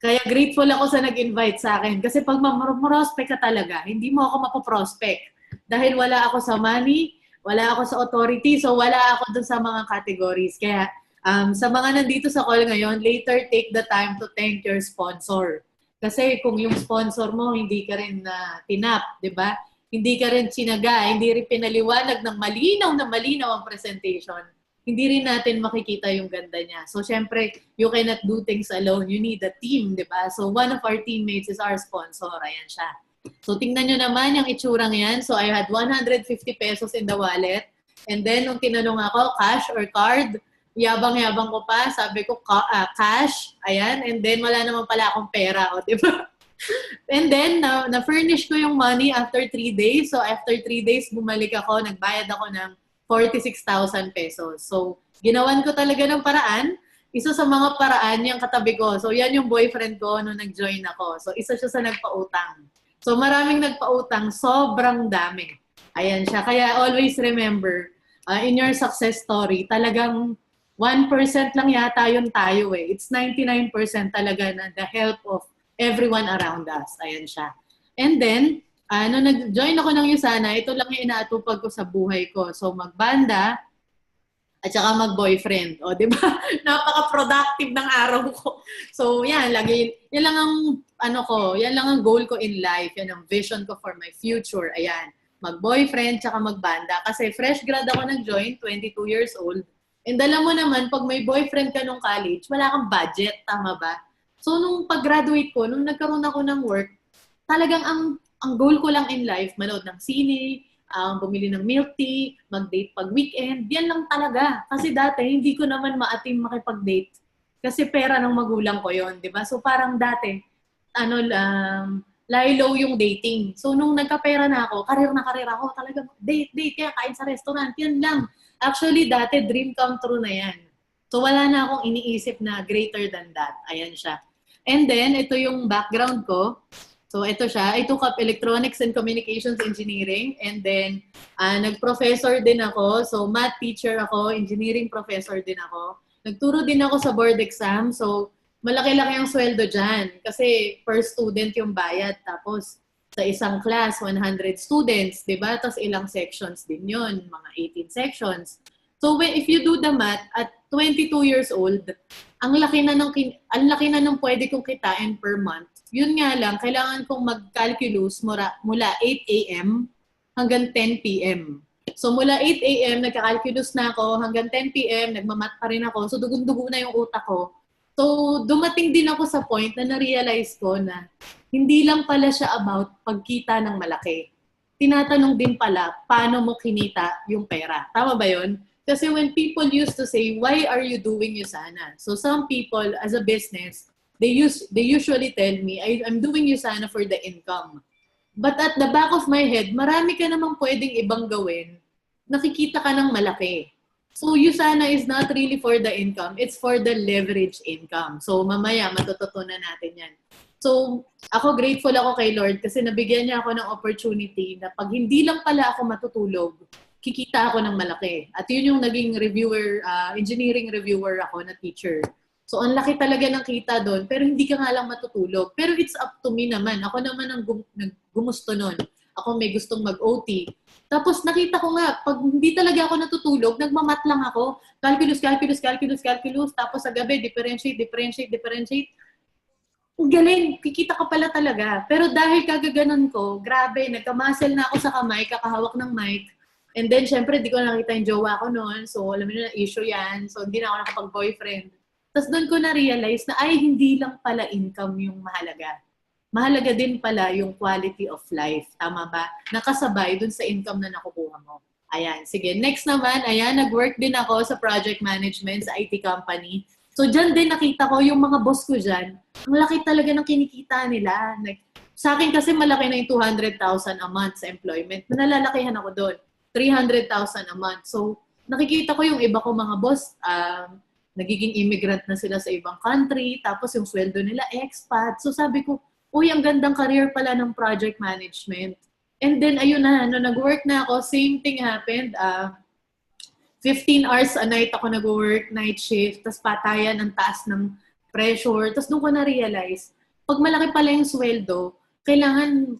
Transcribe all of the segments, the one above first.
Kaya grateful ako sa nag-invite sa akin. Kasi pag prospect ka talaga, hindi mo ako mapoprospect. Dahil wala ako sa money, wala ako sa authority, so wala ako dun sa mga categories. Kaya sa mga nandito sa call ngayon, later take the time to thank your sponsor. Kasi kung yung sponsor mo, hindi ka rin tinap, di ba? Hindi ka rin sinaga, hindi rin pinaliwanag ng malinaw ang presentation, hindi rin natin makikita yung ganda niya. So, syempre, you cannot do things alone. You need a team, di ba? So, one of our teammates is our sponsor. Ayan siya. So, tingnan nyo naman yung itsurang yan. So, I had 150 pesos in the wallet. And then, nung tinanong ako, cash or card, yabang-yabang ko pa. Sabi ko, cash. Ayan. And then, wala naman pala akong pera. O, di ba? And then, na-furnish ko yung money after 3 days. So, after 3 days, bumalik ako. Nagbayad ako ng 46,000 pesos. So, ginawan ko talaga ng paraan. Isa sa mga paraan yung katabi ko. So, yan yung boyfriend ko nung nag-join ako. So, isa siya sa nagpautang. So, maraming nagpautang. Sobrang dami. Ayan siya. Kaya always remember, in your success story, talagang 1% lang yata yun tayo eh. It's 99% talaga na the help of everyone around us. Ayan siya. And then, nung nag-join ako ng USANA, ito lang yung inaatupag ko sa buhay ko. So, magbanda at saka mag-boyfriend. O, di ba? Napaka-productive ng araw ko. So, yan. Yan lang ang goal ko in life. Yan ang vision ko for my future. Ayan. Mag-boyfriend, tsaka magbanda. Kasi fresh grad ako nag-join, 22 years old. And alam mo naman, pag may boyfriend ka nung college, wala kang budget. Tama ba? So, nung pag-graduate ko, nung nagkaroon ako ng work, talagang ang goal ko lang in life, manood ng sine, bumili ng milk tea, mag-date pag weekend, yan lang talaga. Kasi dati, hindi ko naman maatim makipag-date. Kasi pera ng magulang ko yon, di ba? So parang dati, lie-low yung dating. So nung nagkapera na ako, karir ako, talaga date, kaya kain sa restaurant, yan lang. Actually, dati, dream come true na yan. So wala na akong iniisip na greater than that. Ayan siya. And then, ito yung background ko. So, ito siya. I took up Electronics and Communications Engineering. And then, nag-professor din ako. So, math teacher ako. Engineering professor din ako. Nagturo din ako sa board exam. So, malaki-laki ang sweldo dyan. Kasi per student yung bayad. Tapos, sa isang class, 100 students. Diba? Tapos, ilang sections din yun. Mga 18 sections. So, if you do the math, at 22 years old, ang laki na ng pwede kong kitain per month. Yun nga lang, kailangan kong mag-calculus mula 8 a.m. hanggang 10 p.m. So mula 8 a.m. nagka-calculus na ako, hanggang 10 p.m. nagmamat pa rin ako. So dugun-dugo na yung utak ko. So dumating din ako sa point na na-realize ko na hindi lang pala siya about pagkita ng malaki. Tinatanong din pala, paano mo kinita yung pera. Tama ba yun? Kasi when people used to say, why are you doing USANA? So some people, as a business, they usually tell me, I'm doing USANA for the income. But at the back of my head, marami ka namang pwedeng ibang gawin. Nakikita ka ng malaki. So USANA is not really for the income, it's for the leverage income. So mamaya, matututunan natin yan. So ako grateful ako kay Lord kasi nabigyan niya ako ng opportunity na pag hindi lang pala ako matutulog, kikita ako ng malaki. At yun yung naging reviewer, engineering reviewer ako na teacher. So, ang laki talaga ng kita doon, pero hindi ka nga lang matutulog. Pero it's up to me naman. Ako naman ang gumusto nun. Ako may gustong mag-OT. Tapos nakita ko nga, pag hindi talaga ako natutulog, nagmamat lang ako. Calculus. Tapos sa gabi, differentiate. Ang galing, kikita ka pala talaga. Pero dahil kagaganon ko, grabe, nagka-muscle na ako sa kamay, kakahawak ng mic. And then, syempre, di ko nakita yung jowa ko noon. So, alam mo na, issue yan. So, hindi na ako nakapag-boyfriend. Tapos doon ko na-realize na, hindi lang pala income yung mahalaga. Mahalaga din pala yung quality of life. Tama ba? Nakasabay dun sa income na nakukuha mo. Ayan, sige. Next naman, ayan, nag-work din ako sa project management sa IT company. So, dyan din nakita ko yung mga boss ko dyan. Ang laki talaga ng kinikita nila. Sa akin kasi malaki na yung 200,000 a month sa employment. Nalalakihan ako doon. 300,000 a month. So, nakikita ko yung iba ko mga boss, nagiging immigrant na sila sa ibang country, tapos yung sweldo nila expat. So, sabi ko, uy, ang gandang career pala ng project management. And then, ayun na, nag-work na ako, same thing happened. 15 hours a night ako nag-work, night shift, tapos patayan ang taas ng pressure. Tapos doon ko na-realize, pag malaki pala yung sweldo, kailangan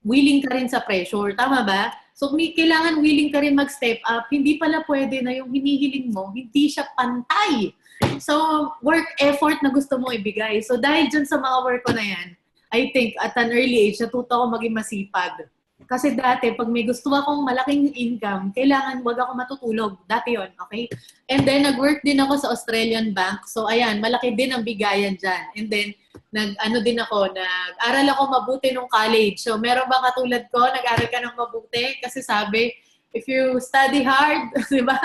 willing ka rin sa pressure. Tama ba? So, kailangan willing ka rin mag-step up. Hindi pala pwede na yung hinihiling mo, hindi siya pantay. So, work effort na gusto mo ibigay. So, dahil dyan sa mga work ko na yan, I think at an early age, natuto ako maging masipag. Kasi dati, pag may gusto akong malaking income, kailangan wag ako matutulog. Dati yon, okay? And then, nag-work din ako sa Australian Bank. So, ayan, malaki din ang bigayan dyan. And then, nag-aral ako mabuti nung college. So, meron ba katulad ko, nag-aral ka ng mabuti? Kasi sabi, if you study hard, di ba?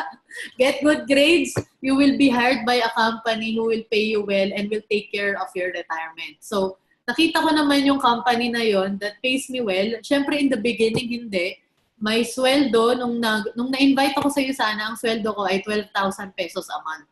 Get good grades, you will be hired by a company who will pay you well and will take care of your retirement. So, nakita ko naman yung company na yon that pays me well. Siyempre, in the beginning, hindi. May sweldo, nung na-invite ako sa iyo sana, ang sweldo ko ay 12,000 pesos a month.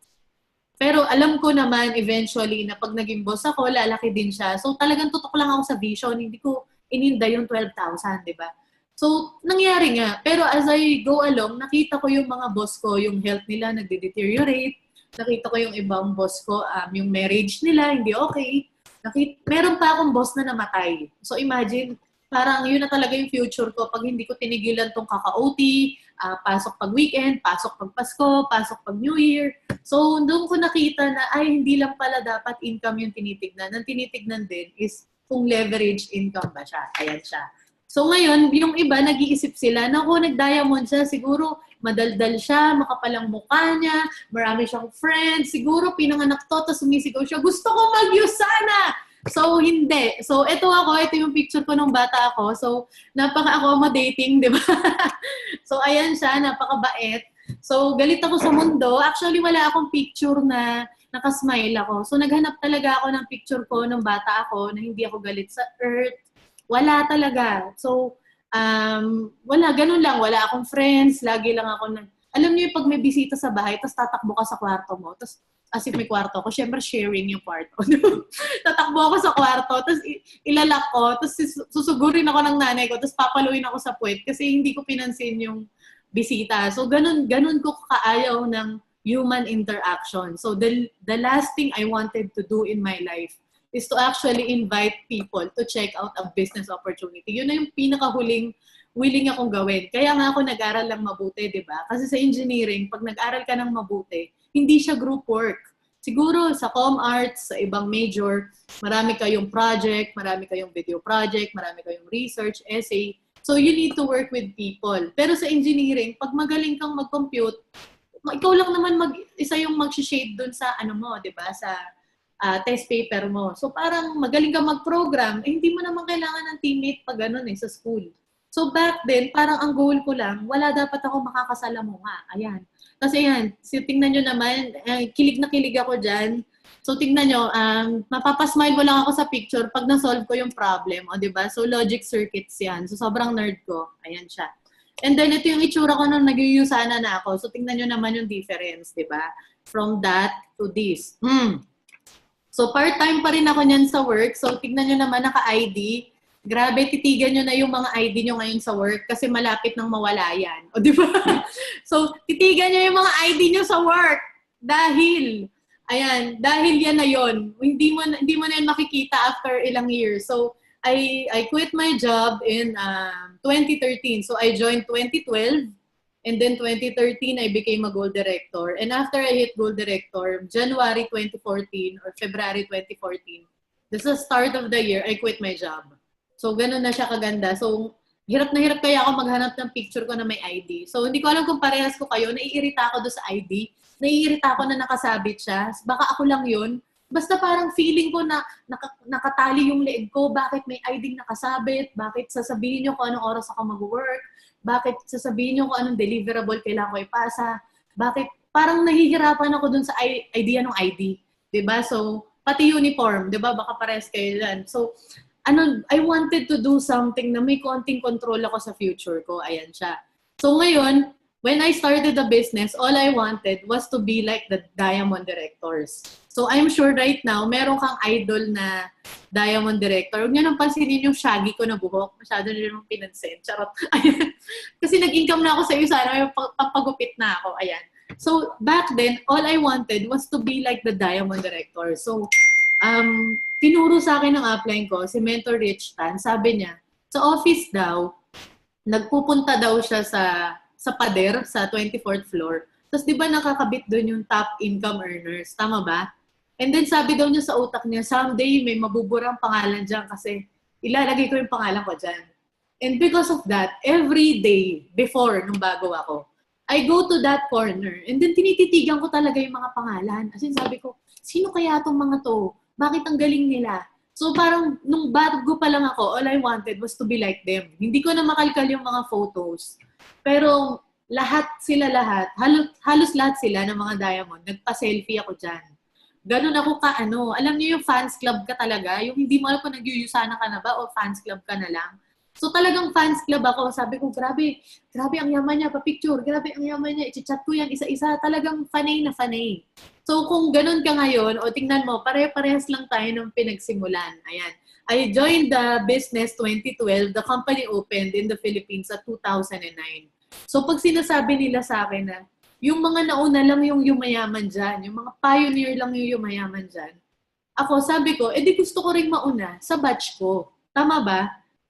Pero alam ko naman eventually na pag naging boss ako, lalaki din siya. So talagang tutok lang ako sa vision. Hindi ko ininda yung 12,000, di ba? So nangyari nga. Pero as I go along, nakita ko yung mga boss ko, yung health nila nagde-deteriorate. Nakita ko yung ibang boss ko, yung marriage nila, hindi okay. Meron pa akong boss na namatay. So imagine, parang yun na talaga yung future ko pag hindi ko tinigilan tong kaka-OT, pasok pag weekend, pasok pag Pasko, pasok pag New Year. So, doon ko nakita na, ay, hindi lang pala dapat income yung tinitignan. Ang tinitignan din is kung leverage income ba siya. Ayan siya. So, ngayon, yung iba, nag-iisip sila, naku, nag-diamond siya, siguro madaldal siya, makapalang mukha niya, marami siyang friends, siguro pinanganak to, tapos sumisigaw siya, gusto ko mag-Yusana! So, hindi. So, ito yung picture ko nung bata ako. So, napaka-accommodating, di ba? So, ayan siya, napakabait. So, galit ako sa mundo. Actually, wala akong picture na nakasmile ako. So, naghanap talaga ako ng picture ko nung bata ako na hindi ako galit sa earth. Wala talaga. So, wala, ganun lang. Wala akong friends. Lagi lang ako alam niyo yung pag may bisita sa bahay, tapos tatakbo ka sa kwarto mo, tapos as if may kwarto ko, syempre sharing yung kwarto. Tatakbo ako sa kwarto, tapos ilalak ko, tapos susugurin ako ng nanay ko, tapos papaluin ako sa puwet kasi hindi ko pinansin yung bisita. So, ganun ko kaayaw ng human interaction. So, the last thing I wanted to do in my life is to actually invite people to check out a business opportunity. Yun na yung pinakahuling willing akong gawin. Kaya nga ako nag-aral lang mabuti, di ba? Kasi sa engineering, pag nag-aral ka ng mabuti, hindi siya group work. Siguro sa ComArts, sa ibang major, marami kayong project, marami kayong video project, marami kayong research, essay. So you need to work with people. Pero sa engineering, pag magaling kang mag-compute, ikaw lang naman isa yung mag-shade dun sa di ba? Sa test paper mo. So parang magaling kang mag-program, hindi mo naman kailangan ng teammate pag sa school. So back then, parang ang goal ko lang, wala dapat ako makakasalamuha. Ayan. Kasi yan, tingnan nyo naman, kilig na kilig ako dyan. So tingnan nyo, mapapasmile mo lang ako sa picture pag na-solve ko yung problem. O diba? So logic circuits yan. So sobrang nerd ko. Ayan siya. And then ito yung itsura ko nung nag-Yusana na ako. So tingnan nyo naman yung difference, diba? From that to this. So part-time pa rin ako niyan sa work. So tingnan nyo naman naka-ID. Grabe, titigan nyo na yung mga ID nyo ngayon sa work kasi malapit nang mawala yan. O, di ba? So, titigan nyo yung mga ID nyo sa work. Dahil yan na yon. Hindi mo na yan makikita after ilang years. So, I quit my job in 2013. So, I joined 2012. And then 2013, I became a gold director. And after I hit gold director, January 2014 or February 2014, this is the start of the year, I quit my job. So, ganun na siya kaganda. So, hirap na hirap kaya ako maghanap ng picture ko na may ID. So, hindi ko alam kung parehas ko kayo. Naiirita ako doon sa ID. Naiirita ako na nakasabit siya. Baka ako lang yun. Basta parang feeling ko na nakatali yung leeg ko. Bakit may ID nakasabit? Bakit sasabihin nyo kung anong oras ako mag-work? Bakit sasabihin nyo kung anong deliverable kailangan ko ipasa? Bakit parang nahihirapan ako doon sa idea ng ID? Diba? So, pati uniform. Diba? Baka parehas kayo yan. So, I wanted to do something na may konting control ako sa future ko. Ayan siya. So ngayon, when I started the business, all I wanted was to be like the diamond directors. So I'm sure right now, meron kang idol na diamond director. Huwag niyo nang pansinin yung shaggy ko na buhok. Masyado nyo naman pinansin. Charot. Ayan. Kasi nag-income na ako sa iyo. Sana may pampagupit na ako. Ayan. So back then, all I wanted was to be like the diamond director. So tinuro sa akin ng upline ko, si Mentor Rich Tan, sabi niya, sa office daw, nagpupunta daw siya sa pader, sa 24th floor. Tapos di ba nakakabit doon yung top income earners? Tama ba? And then sabi daw niya sa utak niya, someday may mabuburang pangalan dyan kasi ilalagay ko yung pangalan ko dyan. And because of that, every day before, nung bago ako, I go to that corner and then tinititigan ko talaga yung mga pangalan. As in sabi ko, sino kaya itong mga to? Bakit ang galing nila? So parang nung bago pa lang ako, all I wanted was to be like them. Hindi ko na makalkal yung mga photos. Pero halos lahat sila ng mga diamond, nagpa-selfie ako dyan. Ganun ako alam niyo yung fans club ka talaga, yung hindi mo alam kung nagyuyusana ka na ba o fans club ka na lang. So talagang fans club ako. Sabi ko, grabe ang yaman niya, pa-picture, grabe ang yaman niya, i-chat ko yan isa-isa, talagang fanay na fanay. So kung ganun ka ngayon, o tingnan mo, pare-parehas lang tayo nung pinagsimulan. Ayan. I joined the business 2012, the company opened in the Philippines at 2009. So pag sinasabi nila sa akin na, yung mga nauna lang yung yumayaman dyan, yung mga pioneer lang yung yumayaman dyan, ako sabi ko, di gusto ko rin mauna sa batch ko. Tama ba?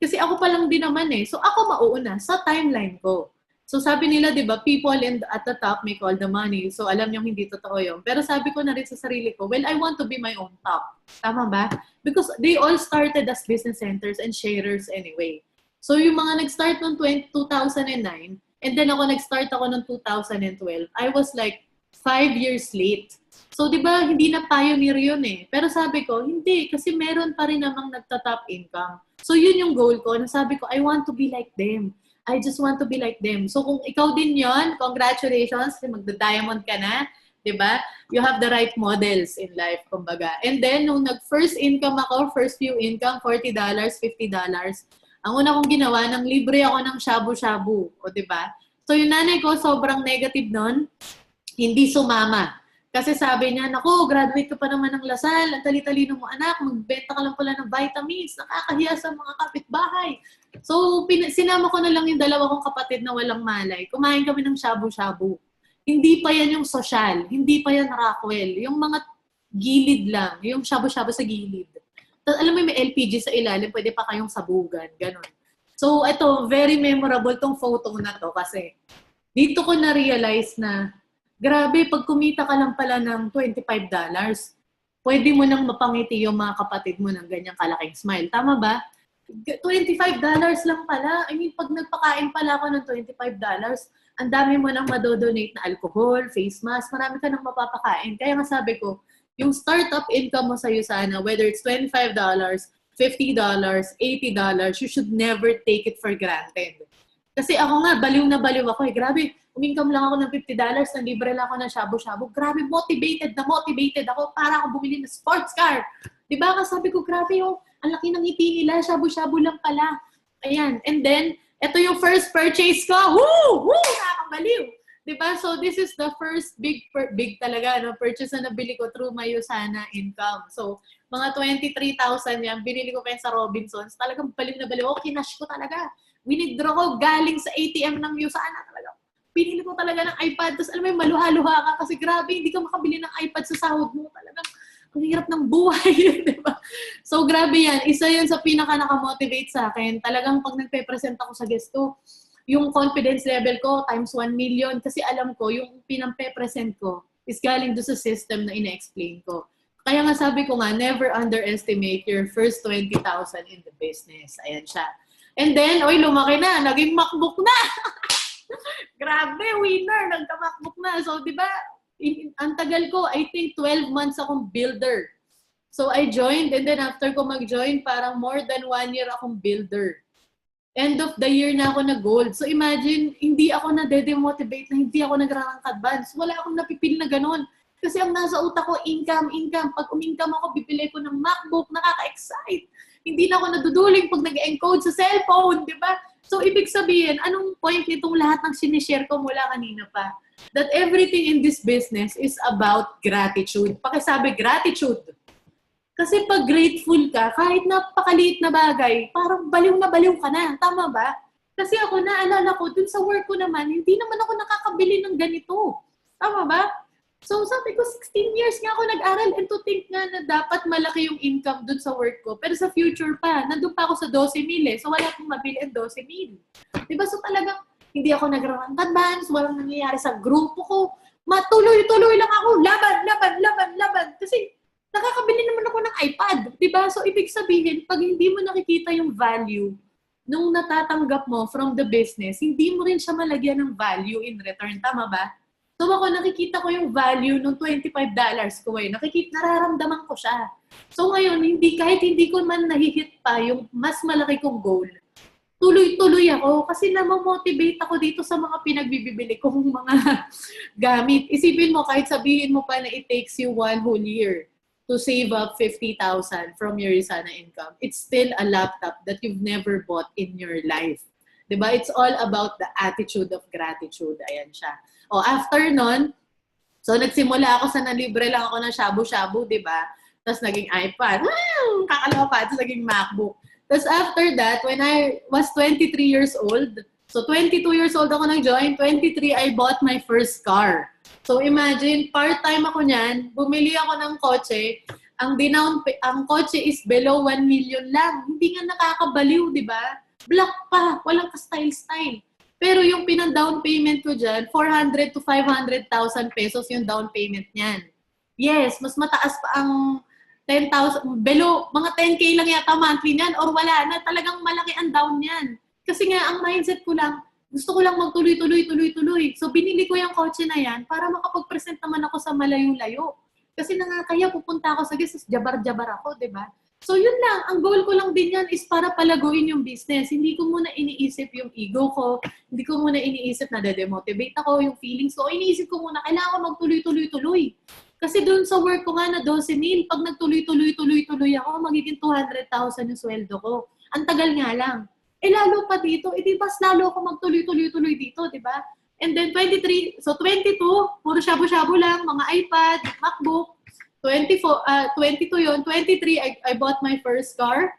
Kasi ako pa lang din naman So ako mauuna sa timeline ko. So sabi nila, di ba, people at the top may call the money. So alam niyo hindi totoo yun. Pero sabi ko na rin sa sarili ko, well, I want to be my own top. Tama ba? Because they all started as business centers and sharers anyway. So yung mga nag-start noong 2009, and then nag-start ako noong 2012, I was like 5 years late. So, di ba, hindi na pioneer yun Pero sabi ko, hindi, kasi meron pa rin namang nagta-top income. So, yun yung goal ko. Nasabi ko, I want to be like them. I just want to be like them. So, kung ikaw din yon, congratulations, magda-diamond ka na, di ba? You have the right models in life, kumbaga. And then, nung nag-first income ako, first few income, $40, $50, ang una kong ginawa, nang libre ako ng shabu-shabu. O, di ba? So, yung nanay ko, sobrang negative nun, hindi sumama. Kasi sabi niya, naku, graduate ka pa naman ng Lasal, ang tali-talino mo anak, magbenta ka lang pala ng vitamins, nakakahiya sa mga kapitbahay. So, sinama ko na lang yung dalawa kong kapatid na walang malay. Kumain kami ng shabu-shabu. Hindi pa yan yung social, hindi pa yan Rockwell. Yung mga gilid lang, yung shabu-shabu sa gilid. Tapos, alam mo, may LPG sa ilalim, pwede pa kayong sabugan, ganun. So, ito, very memorable tong photo na to kasi dito ko na-realize na grabe, pag kumita ka lang pala ng $25, pwede mo nang mapangiti yung mga kapatid mo ng ganyang kalaking smile. Tama ba? $25 lang pala. I mean, pag nagpakain pala ako ng $25, ang dami mo nang madodonate na alcohol, face mask, marami ka nang mapapakain. Kaya nga sabi ko, yung startup income mo sa'yo sana, whether it's $25, $50, $80, you should never take it for granted. Kasi ako nga, baliw na baliw ako Grabe, umingkam lang ako ng $50, libre lang ako ng shabu-shabu. Grabe, motivated ako para ako bumili ng sports car. Diba? Kasi sabi ko, grabe ang laki ng ngiti nila, shabu-shabu lang pala. Ayan. And then, ito yung first purchase ko. Woo! Nakakabaliw. Diba? So, this is the first big talaga, purchase na nabili ko through my Usana income. So, mga 23,000 yan, binili ko pa sa Robinsons. Talagang baliw na baliw. Kinash ko talaga. Winidraw ko galing sa ATM ng Usana talaga. Pinili ko talaga ng iPad. Tapos alam mo yung maluha-luha ka kasi grabe, hindi ka makabili ng iPad sa sahod mo. Talagang ang hirap ng buhay. Diba? So grabe yan. Isa yan sa pinaka-nakamotivate sa akin. Talagang pag nagpe-present ako sa guest ko, yung confidence level ko times 1 million. Kasi alam ko, yung pinampe-present ko is galing doon sa system na ina-explain ko. Kaya nga sabi ko nga, never underestimate your first 20,000 in the business. Ayan siya. And then, lumaki na. Naging MacBook na. Grabe, winner. Nagka-MacBook na. So, di ba, ang tagal ko, I think 12 months akong builder. So, I joined and then after ko mag-join, parang more than 1 year akong builder. End of the year na ako na-gold. So, imagine, hindi ako na-demotivate na hindi ako nag-rank advance. Wala akong napipili na ganun. Kasi ang nasa utak ko, income. Pag umingkam ako, bibili ko ng MacBook. Nakaka-excite. Hindi na ako naduduling pag nag-encode sa cellphone, di ba? So, ibig sabihin, anong point nitong lahat ng sinishare ko mula kanina pa? That everything in this business is about gratitude. Pakisabi, gratitude. Kasi pag grateful ka, kahit napakaliit na bagay, parang baliw na baliw ka na. Tama ba? Kasi ako, naalala ko, dun sa work ko naman, hindi naman ako nakakabili ng ganito. Tama ba? So sabi ko, 16 years nga ako nag-aral and to think nga na dapat malaki yung income dun sa work ko. Pero sa future pa, nandun pa ako sa 12,000 eh. So wala akong mabili ang 12,000. Diba? So talagang hindi ako nag-rank advance, walang nangyayari sa grupo ko. Matuloy-tuloy lang ako, laban. Kasi nakakabili naman ako ng iPad. Diba? So ibig sabihin, pag hindi mo nakikita yung value nung natatanggap mo from the business, hindi mo rin siya malagyan ng value in return. Tama ba? So ako nakikita ko yung value ng $25 ko eh. Nararamdaman ko siya. So ngayon, kahit hindi ko man nahihit pa yung mas malaki kong goal, tuloy-tuloy ako kasi namamotivate ako dito sa mga pinagbibili kong mga gamit. Isipin mo, kahit sabihin mo pa na it takes you 1 whole year to save up 50,000 from your Usana income, it's still a laptop that you've never bought in your life. Diba? It's all about the attitude of gratitude. Ayan siya. O after nun, so nagsimula ako sa nalibre lang ako ng shabu-shabu, diba? Tapos naging iPad. Kakalawa pa. Tapos naging MacBook. Tapos after that, when I was 23 years old, so 22 years old ako nag-join, 23, I bought my first car. So imagine, part-time ako niyan, bumili ako ng kotse, ang kotse is below 1 million lang. Hindi nga nakakabaliw, diba? Black pa, walang ka-style-style. Pero yung pinang-down payment ko dyan, 400 to 500,000 pesos yung down payment niyan. Yes, mas mataas pa ang 10,000, below, mga 10K lang yata monthly niyan or wala na, talagang malaki ang down niyan. Kasi nga, ang mindset ko lang, gusto ko lang magtuloy-tuloy. So, binili ko yung kotse na yan para makapag-present naman ako sa malayo-layo. Kasi nakakaya, pupunta ako sa guys, jabar-jabar ako, di ba? So yun lang, ang goal ko lang din yan is para palaguin yung business. Hindi ko muna iniisip yung ego ko, hindi ko muna iniisip na de-demotivate ako, yung feelings ko. Iniisip ko muna, kailangan ko magtuloy-tuloy. Kasi doon sa work ko nga na 12,000, pag nagtuloy-tuloy ako, magiging 200,000 yung sweldo ko. Ang tagal nga lang. Lalo pa dito, di mas lalo ako magtuloy-tuloy dito, di ba? And then 23, so 22, puro shabu-shabu lang, mga iPad, MacBook. 22 yun. 23, I bought my first car.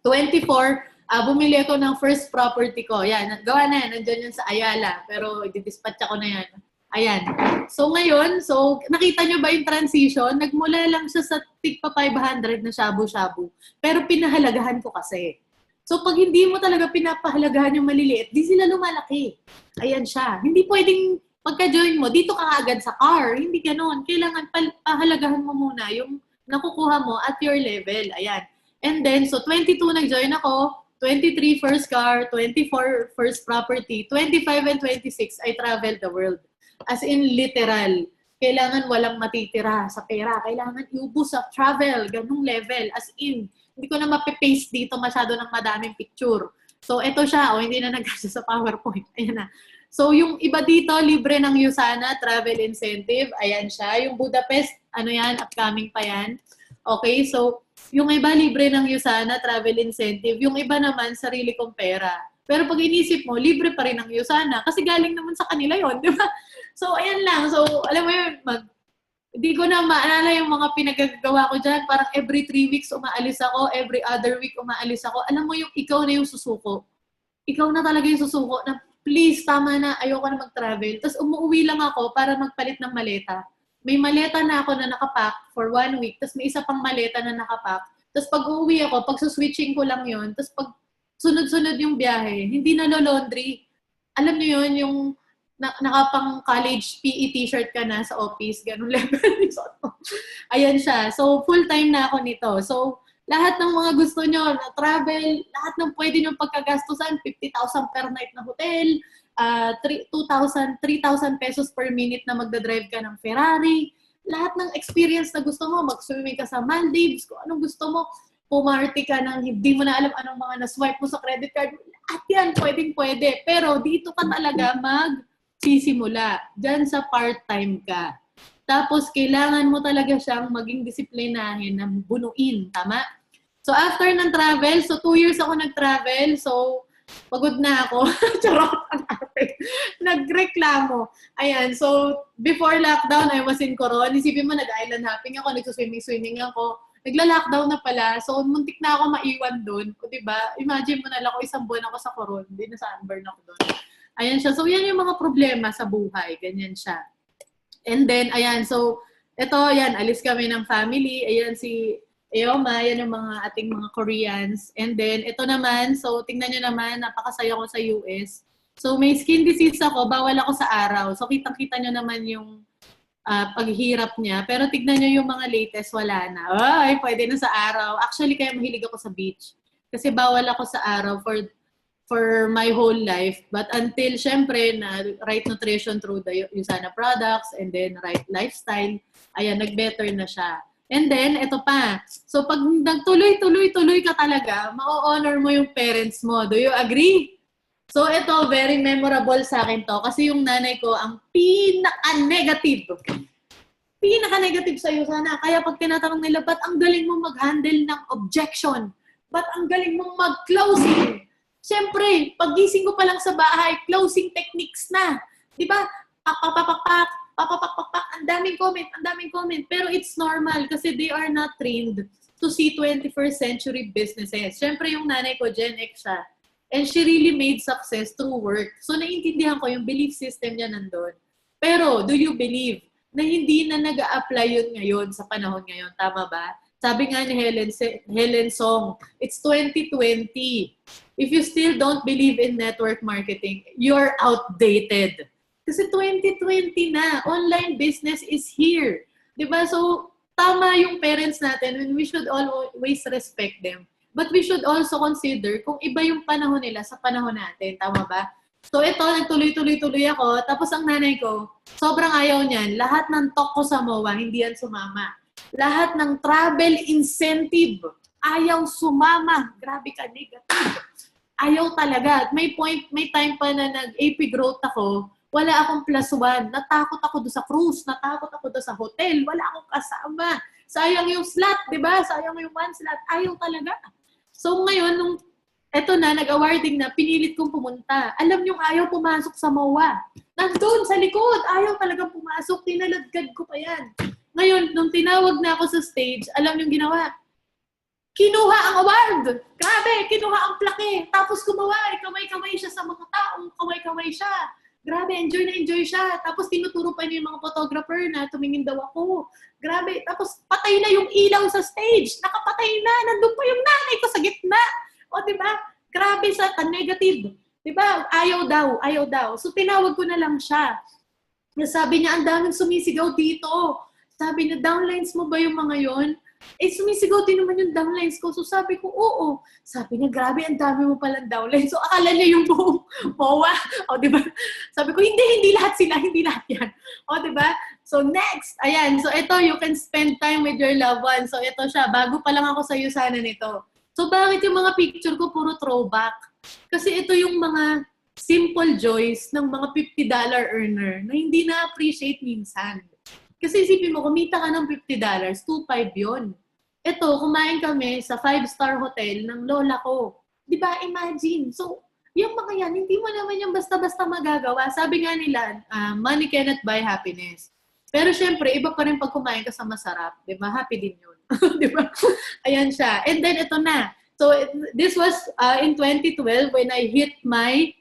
24, bumili ako ng first property ko. Yan, gawa na yan. Nandyan yan sa Ayala. Pero i-dispatch ako na yan. Ayan. So ngayon, nakita nyo ba yung transition? Nagmula lang siya sa tigpa 500 na shabu-shabu. Pero pinahalagahan ko kasi. So pag hindi mo talaga pinapahalagahan yung maliliit, di sila lumalaki. Ayan siya. Hindi pwedeng pagka-join mo, dito ka agad sa car. Hindi ganoon. Kailangan pahalagahan mo muna yung nakukuha mo at your level. Ayan. And then, so 22 nag-join ako, 23 first car, 24 first property, 25 and 26, I traveled the world. As in, literal. Kailangan walang matitira sa pera. Kailangan iubos sa travel. Ganung level. As in, hindi ko na mapipaste dito masyado ng madaming picture. So, eto siya. Hindi na nag-gasa sa PowerPoint. Ayan na. So, yung iba dito, libre ng Usana, travel incentive. Ayan siya. Yung Budapest, yan, upcoming pa yan. Okay, so, yung iba libre ng Usana, travel incentive. Yung iba naman, sarili kong pera. Pero pag inisip mo, libre pa rin ng Usana kasi galing naman sa kanila yon, di ba? So, ayan lang. So, alam mo yun, hindi ko na maalala yung mga pinagagawa ko dyan. Parang every 3 weeks umaalis ako, every other week umaalis ako. Alam mo yung ikaw na yung susuko. Ikaw na talaga yung susuko na please, tama na, ayoko na mag-travel. Tapos umuwi lang ako para magpalit ng maleta. May maleta na ako na nakapack for 1 week, tapos may isa pang maleta na nakapack. Tapos pag uuwi ako, pag switching ko lang yon, tapos pag sunod-sunod yung biyahe, hindi na laundry. Alam niyo yon yung nakapang college PE t-shirt ka na sa office, ganun level. Ayan siya. So, full-time na ako nito. So, lahat ng mga gusto nyo na travel, lahat ng pwede nyo pagkagastusan, 50,000 per night na hotel, 3,000 pesos per minute na magdadrive ka ng Ferrari, lahat ng experience na gusto mo, mag-swimming ka sa Maldives, kung anong gusto mo, pumarty ka ng hindi mo na alam anong mga na-swipe mo sa credit card, lahat yan, pwedeng-pwede. Pero dito ka talaga magsisimula. Diyan sa part-time ka. Tapos, kailangan mo talaga siyang maging disiplinahin na bunuin. Tama? So, after ng travel, so 2 years ako nag-travel. So, pagod na ako. Charot ang ate. Nagreklamo. Ayan. So, before lockdown, I was in Coron. Isipin mo, nag-island hopping ako, nagsuswimming ako. Nagla-lockdown na pala. So, muntik na ako maiwan doon. O, diba? Imagine mo na lang, isang buwan ako sa Coron. Hindi na sunburn ako doon. Ayan siya. So, yan yung mga problema sa buhay. Ganyan siya. And then, ayan, so, ito, ayan, alis kami ng family. Ayan, si Eoma, yan yung mga ating mga Koreans. And then, ito naman, so, tingnan nyo naman, napakasaya ko sa US. So, may skin disease ako, bawal ako sa araw. So, kitang-kita nyo naman yung paghirap niya. Pero tignan nyo yung mga latest, wala na. Ay, pwede na sa araw. Actually, kaya mahilig ako sa beach. Kasi bawal ako sa araw for my whole life. But until, syempre, na right nutrition through the USANA products and then right lifestyle, ayan, nag-better na siya. And then, ito pa. So, pag nagtuloy-tuloy-tuloy ka talaga, ma-honor mo yung parents mo. Do you agree? So, ito, very memorable sa akin to. Kasi yung nanay ko, ang pinaka-negative. Pinaka-negative sa USANA. Kaya pag tinatanong nila, ba't ang galing mong mag-handle ng objection? Ba't ang galing mong mag-closing? Siyempre, pagising ko pa lang sa bahay, closing techniques na. Di ba? Papapakpak, papapakpak, ang daming comment. Pero it's normal kasi they are not trained to see 21st century businesses. Siyempre, yung nanay ko, Gen X siya. And she really made success through work. So, naiintindihan ko yung belief system niya nandun. Pero, do you believe na hindi na nag-a-apply yun ngayon sa panahon ngayon? Tama ba? Sabi nga ni Helen Song, it's 2020. If you still don't believe in network marketing, you're outdated. Kasi 2020 na. Online business is here. Diba? So, tama yung parents natin and we should always respect them. But we should also consider kung iba yung panahon nila sa panahon natin. Tama ba? So, ito, nagtuloy-tuloy ako. Tapos ang nanay ko, sobrang ayaw niyan. Lahat ng talk ko sa MOA, hindi yan sumama. Lahat ng travel incentive, ayaw sumama. Grabe ka, negative. Ayaw talaga. At may time pa na nag-AP growth ako, wala akong +1. Natakot ako doon sa cruise, natakot ako doon sa hotel, wala akong kasama. Sayang yung slot, di ba? Sayang yung 1 slot. Ayaw talaga. So ngayon, nung eto na, nag-awarding na, pinilit kong pumunta. Alam niyong ayaw pumasok sa MOA. Nandun, sa likod, ayaw talagang pumasok. Tinaladkad ko pa yan. Ngayon, nung tinawag na ako sa stage, alam niyong ginawa? Kinuha ang award! Grabe, kinuha ang plaque. Tapos kumaway, kamay-kamay siya sa mga taong, kamay-kamay siya. Grabe, enjoy na enjoy siya. Tapos tinuturo pa niya yung mga photographer na tumingin daw ako. Grabe, tapos patay na yung ilaw sa stage. Nakapatay na, nandun pa yung nanay ko sa gitna. O, diba? Grabe sa negative. Diba? Ayaw daw. So, tinawag ko na lang siya. Sabi niya, ang daming sumisigaw dito. Sabi niya, downlines mo ba yung mga yon? Eh, sumisigaw din naman yung downlines ko. So, sabi ko, oo. Sabi niya, grabe, ang dami mo palang downlines. So, akala niya yung buong MOA. O, diba? Sabi ko, hindi lahat sila, hindi lahat yan. O, diba? So, next. Ayan. So, ito, you can spend time with your loved ones. So, ito siya. Bago pa lang ako sa USANA nito. So, bakit yung mga picture ko puro throwback? Kasi ito yung mga simple joys ng mga $50 earner na hindi na-appreciate minsan. Kasi isipin mo, kumita ka ng $50, $2,500 yun. Ito, kumain kami sa 5-star hotel ng lola ko. Di ba? Imagine. So, yung mga yan, hindi mo naman yung basta-basta magagawa. Sabi nga nila, money cannot buy happiness. Pero syempre, iba pa rin pag kumain ka sa masarap. Di ba? Happy din yun. Di ba? Ayan siya. And then, ito na. So, this was in 2012 when I hit my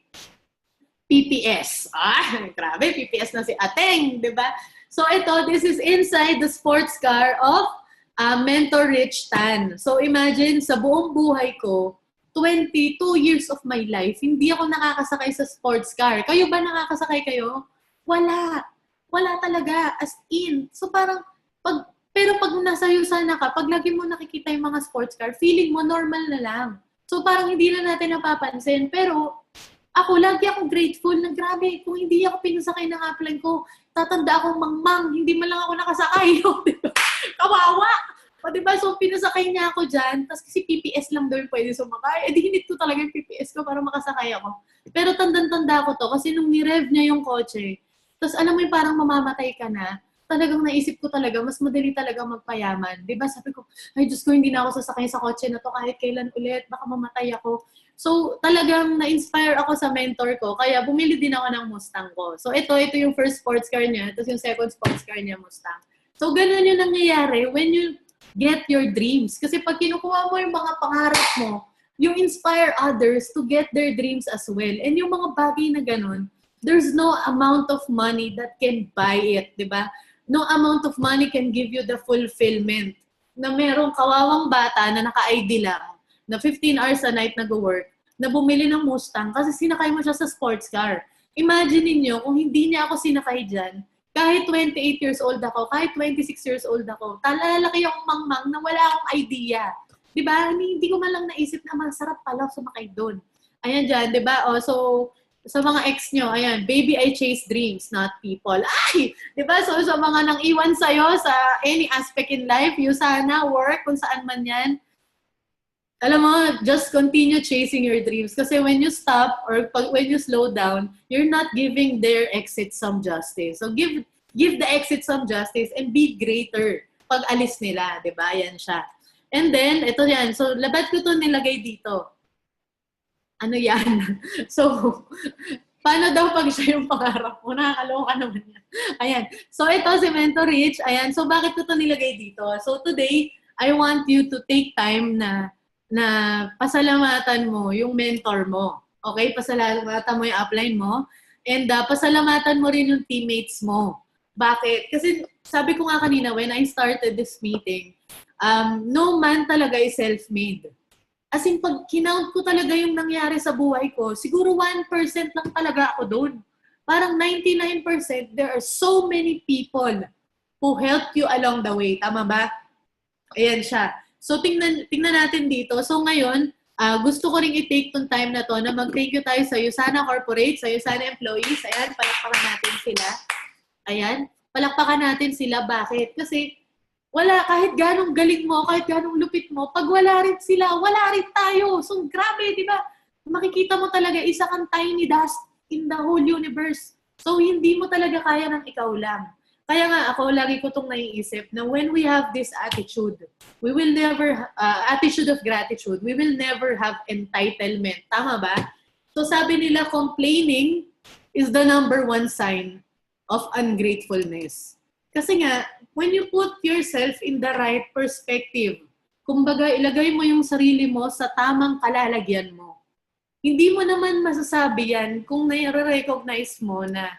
PPS. Grabe, PPS na si Ateng. Di ba? So ito, this is inside the sports car of Mentor Rich Tan. So imagine, sa buong buhay ko, 22 years of my life, hindi ako nakakasakay sa sports car. Kayo ba nakakasakay kayo? Wala. Wala talaga. As in. So parang, pero pag nasa USANA ka, pag lagi mo nakikita yung mga sports car, feeling mo normal na lang. So parang hindi na natin napapansin. Pero ako, lagi akong grateful na grabe, kung hindi ako pinasakay ng upline ko, tatanda akong mangmang, hindi man lang ako nakasakay. Kawawa! O diba? So, pinasakay niya ako dyan, tapos kasi PPS lang daw yung pwede sumakay. Eh, di hinit ko talaga yung PPS ko para makasakay ako. Pero tandang-tanda ko to, kasi nung ni-rev niya yung kotse, tapos alam mo yung parang mamamatay ka na, talagang naisip ko talaga, mas madali talaga magpayaman. Diba? Sabi ko, ay Diyos ko, hindi na ako sasakay sa kotse na to kahit kailan ulit, baka mamatay ako. So, talagang na-inspire ako sa mentor ko, kaya bumili din ako ng Mustang ko. So, ito yung first sports car niya, tapos yung second sports car niya, Mustang. So, ganun yung nangyayari when you get your dreams. Kasi pag kinukuha mo yung mga pangarap mo, you inspire others to get their dreams as well. And yung mga bagay na ganun, there's no amount of money that can buy it, di ba? No amount of money can give you the fulfillment na merong kawawang bata na naka-ID lang, na 15 hours a night nag-work, na bumili ng Mustang kasi sinakay mo siya sa sports car. Imagine niyo kung hindi niya ako sinakay dyan, kahit 28 years old ako, kahit 26 years old ako, talalaki akong mangmang na wala akong idea. Diba? Hindi ko man lang naisip na masarap pala sumakay doon. Ayan dyan, diba? O, so, sa mga ex nyo, ayan, baby, I chase dreams, not people. Ay! Diba? So, sa mga nang iwan sa'yo sa any aspect in life, yung sana, work, kung saan man yan, alam mo, just continue chasing your dreams. Kasi when you stop or when you slow down, you're not giving their exit some justice. So, give the exit some justice and be greater pag alis nila. Diba? Yan siya. And then, ito yan. So, labat ko to nilagay dito. Ano yan? So, paano daw pag siya yung pangarap mo? Nakakaloka naman yan. Ayan. So, ito si Mentor Rich. Ayan. So, bakit ko to nilagay dito? So, today, I want you to take time na pasalamatan mo yung mentor mo. Okay? Pasalamatan mo yung upline mo. And pasalamatan mo rin yung teammates mo. Bakit? Kasi sabi ko nga kanina, when I started this meeting, no man talaga is self-made. As in, pag kinount ko talaga yung nangyari sa buhay ko, siguro 1% lang talaga ako doon. Parang 99%, there are so many people who helped you along the way. Tama ba? Ayan siya. So, tingnan natin dito. So, ngayon, gusto ko ring i-take tong time na to na mag-thank you tayo sa Usana Corporate, sa Usana Employees. Ayan, palakpakan natin sila. Ayan, palakpakan natin sila. Bakit? Kasi, wala, kahit ganong galing mo, kahit ganong lupit mo, pag wala rin sila, wala rin tayo. So, grabe, di ba? Makikita mo talaga, isa kang tiny dust in the whole universe. So, hindi mo talaga kaya ng ikaw lang. Kaya nga, ako lagi ko itong naiisip na when we have this attitude, we will never, attitude of gratitude, we will never have entitlement. Tama ba? So, sabi nila, complaining is the number one sign of ungratefulness. Kasi nga, when you put yourself in the right perspective, kumbaga ilagay mo yung sarili mo sa tamang kalalagyan mo. Hindi mo naman masasabi yan kung nare-recognize mo na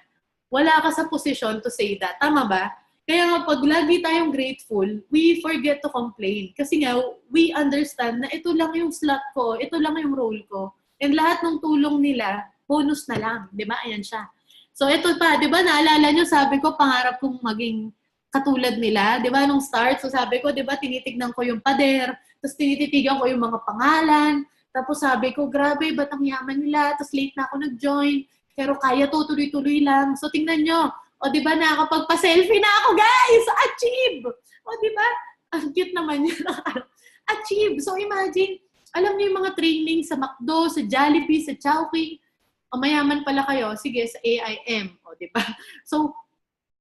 wala ka sa posisyon to say that. Tama ba? Kaya nga pag lagi tayong grateful, we forget to complain. Kasi nga, we understand na ito lang yung slot ko, ito lang yung role ko. And lahat ng tulong nila, bonus na lang. Di ba? Ayan siya. So ito pa, di ba naalala nyo, sabi ko, pangarap kong maging katulad nila. Di ba nung start, so sabi ko, di ba tinitignan ko yung pader, tapos tinititigan ko yung mga pangalan, tapos sabi ko, grabe, ba't ang yaman nila, tapos late na ako nag-join, pero kaya to, tuloy-tuloy lang. So tingnan nyo, o di ba nakakapagpa-selfie na ako, guys! Achieve! O di ba? Ang cute naman yun. Achieve! So imagine, alam niyo yung mga training sa McDo, sa Jollibee, sa Chowking, o mayaman pala kayo, sige, sa AIM. O di ba? So,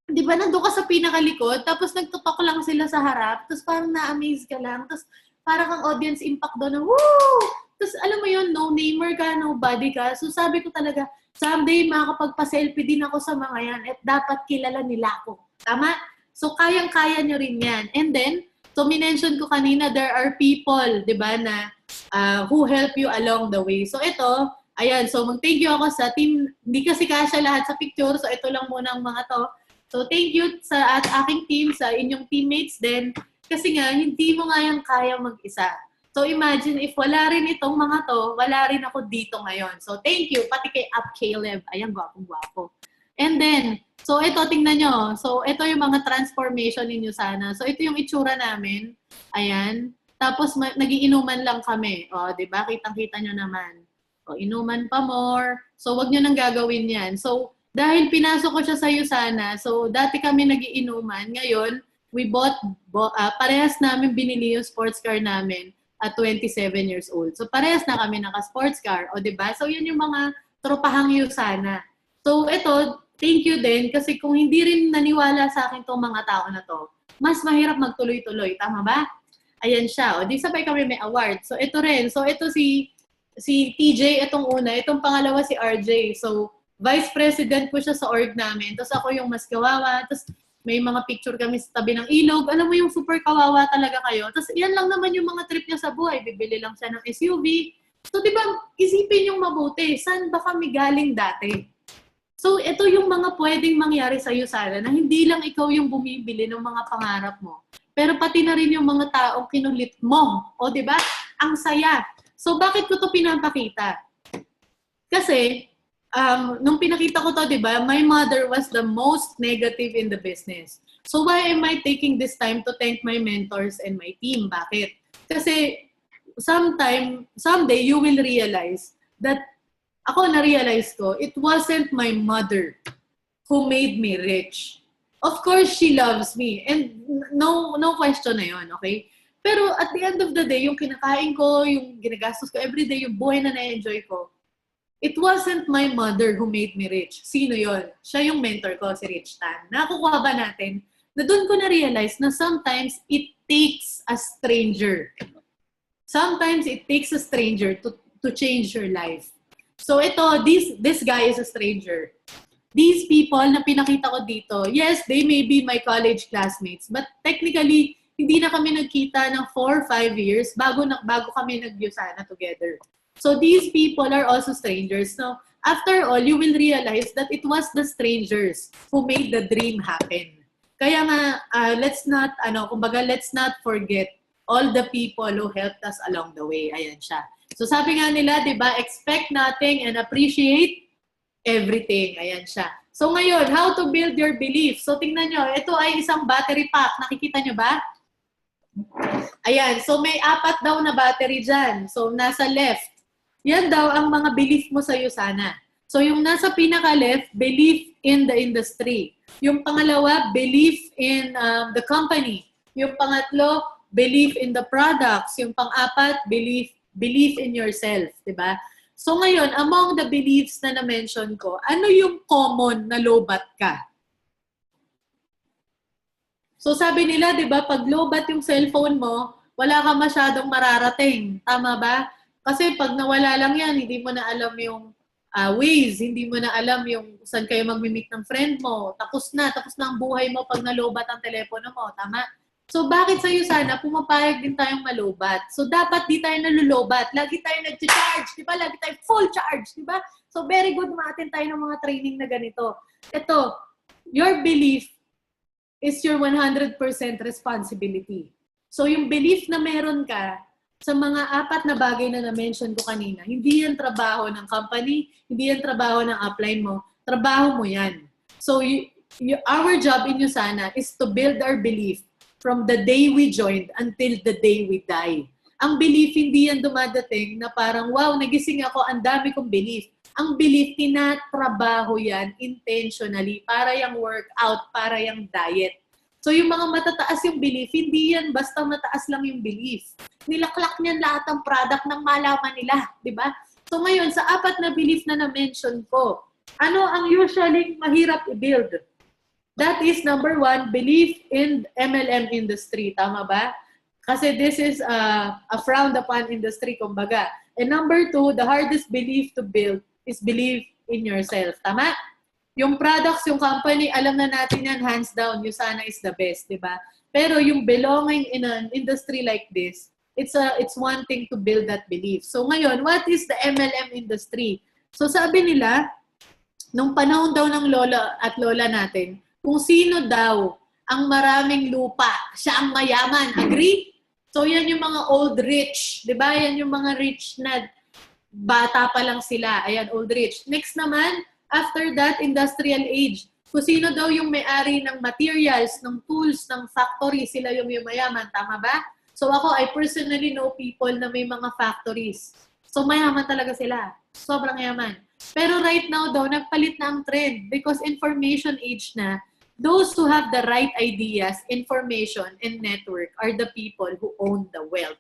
di ba nandun ka sa pinakalikod, tapos nagtutok lang sila sa harap, tapos parang na-amaze ka lang, tapos parang ang audience impact doon na, woo! Tapos alam mo yun, no-namer ka, nobody ka. So sabi ko talaga, someday makakapagpa-selfie din ako sa mga yan at dapat kilala nila ako. Tama? So kayang-kaya nyo rin yan. And then, so minention ko kanina, there are people, di ba, na who help you along the way. So ito, ayan, so mag-thank you ako sa team. Hindi kasi kasya lahat sa picture, so ito lang muna ang mga to. So thank you sa aking team, sa inyong teammates din. Kasi nga, hindi mo nga yan kaya mag-isa. So imagine, if wala rin itong mga to, wala rin ako dito ngayon. So thank you, pati kay Up Caleb. Ayan, gwapong-gwapo. And then, so ito, tingnan nyo. So ito yung mga transformation ninyo sana. So ito yung itsura namin. Ayan. Tapos nagiinuman lang kami. O, diba? Kitang-kita nyo naman. O, inuman pa more. So wag nyo nang gagawin yan. So, dahil pinasok ko siya sa Usana, so dati kami nagiinuman. Ngayon, we bought, parehas namin binili yung sports car namin at 27 years old. So parehas na kami naka-sports car. O diba? So yun yung mga tropahang Usana. So ito, thank you din kasi kung hindi rin naniwala sa akin tong mga tao na to, mas mahirap magtuloy-tuloy. Tama ba? Ayan siya. O di sabay kami may award. So ito rin. So ito si TJ, itong una. Itong pangalawa si RJ. So vice president po siya sa org namin. Tapos ako yung mas kawawa. Tapos may mga picture kami sa tabi ng ilog. Alam mo yung super kawawa talaga kayo. Tapos yan lang naman yung mga trip niya sa buhay. Bibili lang siya ng SUV. So di ba, isipin yung mabuti. Saan ba kami galing dati? So, ito yung mga pwedeng mangyari sa'yo sana na hindi lang ikaw yung bumibili ng mga pangarap mo. Pero pati na rin yung mga taong kinulit mo. O, di ba? Ang saya. So, bakit ko to pinapakita? Kasi, nung pinakita ko to, di ba, my mother was the most negative in the business. So, why am I taking this time to thank my mentors and my team? Bakit? Kasi, someday, you will realize that ako na-realize ko, it wasn't my mother who made me rich. Of course, she loves me. And no question na yun, okay? Pero at the end of the day, yung kinakain ko, yung ginagastos ko everyday, yung buhay na na-enjoy ko, it wasn't my mother who made me rich. Sino yon? Siya yung mentor ko, si Rich Tan. Nakukuha ba natin na doon ko na-realize na sometimes it takes a stranger. Sometimes it takes a stranger to change your life. So ito, this guy is a stranger. These people na pinakita ko dito, yes, they may be my college classmates, but technically, hindi na kami nagkita ng 4 or 5 years bago kami nag-Yusana together. So these people are also strangers. So after all, you will realize that it was the strangers who made the dream happen. Kaya nga, let's not forget all the people who helped us along the way. Ayan siya. So sabi nga nila, di ba, expect nothing and appreciate everything. Ayan siya. So ngayon, how to build your belief? So tingnan nyo, ito ay isang battery pack. Nakikita nyo ba? Ayan. So may 4 daw na battery dyan. So nasa left. Yan daw ang mga belief mo sa Yusana. So yung nasa pinaka-left, belief in the industry. Yung pangalawa, belief in the company. Yung pangatlo, belief in the products. Yung pang-apat, belief in yourself, di ba? So ngayon, among the beliefs na na-mention ko, ano yung common na lobat ka? So sabi nila, di ba, pag lobat yung cellphone mo, wala ka masyadong mararating. Tama ba? Kasi pag nawala lang yan, hindi mo na alam yung ways, hindi mo na alam yung saan kayo mag-meet ng friend mo. Tapos na ang buhay mo pag nalobat ang telepono mo. Tama? So, bakit sa'yo sana pumapayag din tayong malubat? So, dapat di tayo nalulobat. Lagi tayo nag-charge, di ba? Lagi tayo full charge, di ba? So, very good ma-attend tayo ng mga training na ganito. Ito, your belief is your 100% responsibility. So, yung belief na meron ka sa mga 4 na bagay na na-mention ko kanina, hindi yan trabaho ng company, hindi yan trabaho ng upline mo, trabaho mo yan. So, our job in Yusana is to build our belief from the day we joined until the day we die. Ang belief, hindi yan dumadating na parang, wow, nagising ako, ang dami kong belief. Ang belief, tinatrabaho yan intentionally para yung workout, para yung diet. So yung mga matataas yung belief, hindi yan basta mataas lang yung belief. Nilaklak niyan lahat ng product ng malaman nila, di ba? So ngayon, sa 4 na belief na na-mention ko, ano ang usually mahirap i-build? That is number 1, belief in MLM industry. Tama ba? Kasi this is a frowned upon industry, kumbaga. And number 2, the hardest belief to build is belief in yourself. Tama? Yung products, yung company, alam na natin yan, hands down, Yusana is the best, di ba? Pero yung belonging in an industry like this, it's one thing to build that belief. So ngayon, what is the MLM industry? So sabi nila, nung panahon daw ng lola at lola natin, kung sino daw ang maraming lupa, siya ang mayaman. Agree? So yan yung mga old rich. Diba? Yan yung mga rich na bata pa lang sila. Ayan, old rich. Next naman, after that, industrial age. Kung sino daw yung may-ari ng materials, ng tools, ng factory, sila yung mayaman. Tama ba? So ako, I personally know people na may mga factories. So mayaman talaga sila. Sobrang yaman. Pero right now daw, nagpalit na ang trend because information age na. Those who have the right ideas, information, and network are the people who own the wealth.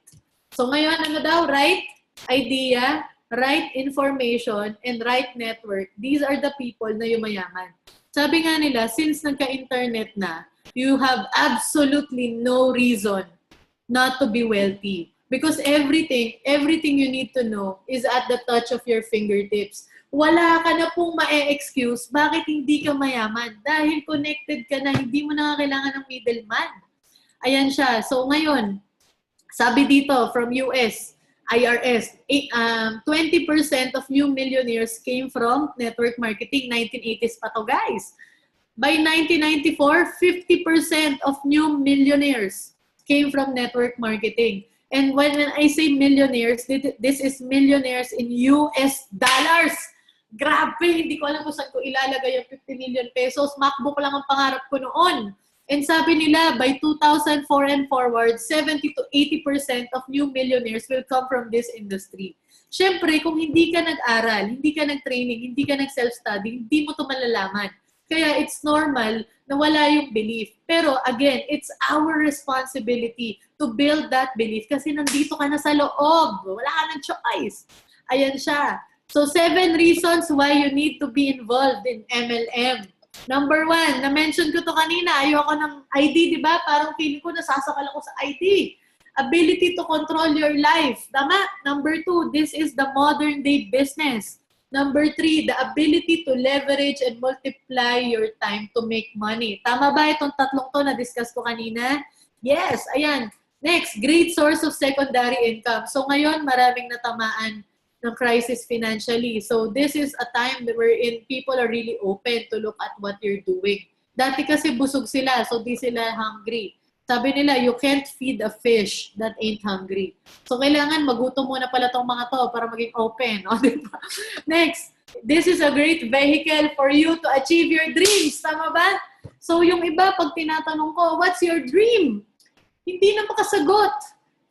So ngayon, ano daw? Right idea, right information, and right network. These are the people na yumayaman. Sabi nga nila, since nagka-internet na, you have absolutely no reason not to be wealthy. Because everything you need to know is at the touch of your fingertips. Wala ka na pong ma-excuse bakit hindi ka mayaman. Dahil connected ka na, hindi mo na kailangan ng middleman. Ayan siya. So ngayon, sabi dito from US, IRS. 20% of new millionaires came from network marketing. 1980s pa to, guys. By 1994, 50% of new millionaires came from network marketing. And when I say millionaires, this is millionaires in US dollars. Grabe, hindi ko alam kung saan ko ilalagay yung 50 million pesos. MacBook lang ang pangarap ko noon. And sabi nila, by 2004 and forward, 70 to 80% of new millionaires will come from this industry. Siyempre, kung hindi ka nag-aral, hindi ka nag-training, hindi ka nag-self-study, hindi mo ito malalaman. Kaya it's normal na wala yung belief. Pero again, it's our responsibility to build that belief kasi nandito ka na sa loob. Wala ka ng choice. Ayan siya. So, 7 reasons why you need to be involved in MLM. Number 1, na-mention ko to kanina, ayoko ng ID, di ba? Parang feeling ko nasasakal ako sa ID. Ability to control your life. Tama? Number 2, this is the modern day business. Number 3, the ability to leverage and multiply your time to make money. Tama ba itong tatlong to na-discuss ko kanina? Yes, ayan. Next, great source of secondary income. So ngayon, maraming natamaan ng crisis financially. So this is a time wherein people are really open to look at what you're doing. Dati kasi busog sila, so di sila hungry. Sabi nila, you can't feed a fish that ain't hungry. So kailangan magutom muna pala tong mga to para maging open. O, diba? Next, this is a great vehicle for you to achieve your dreams. Tama ba? So yung iba, pag tinatanong ko, what's your dream? Hindi na makasagot.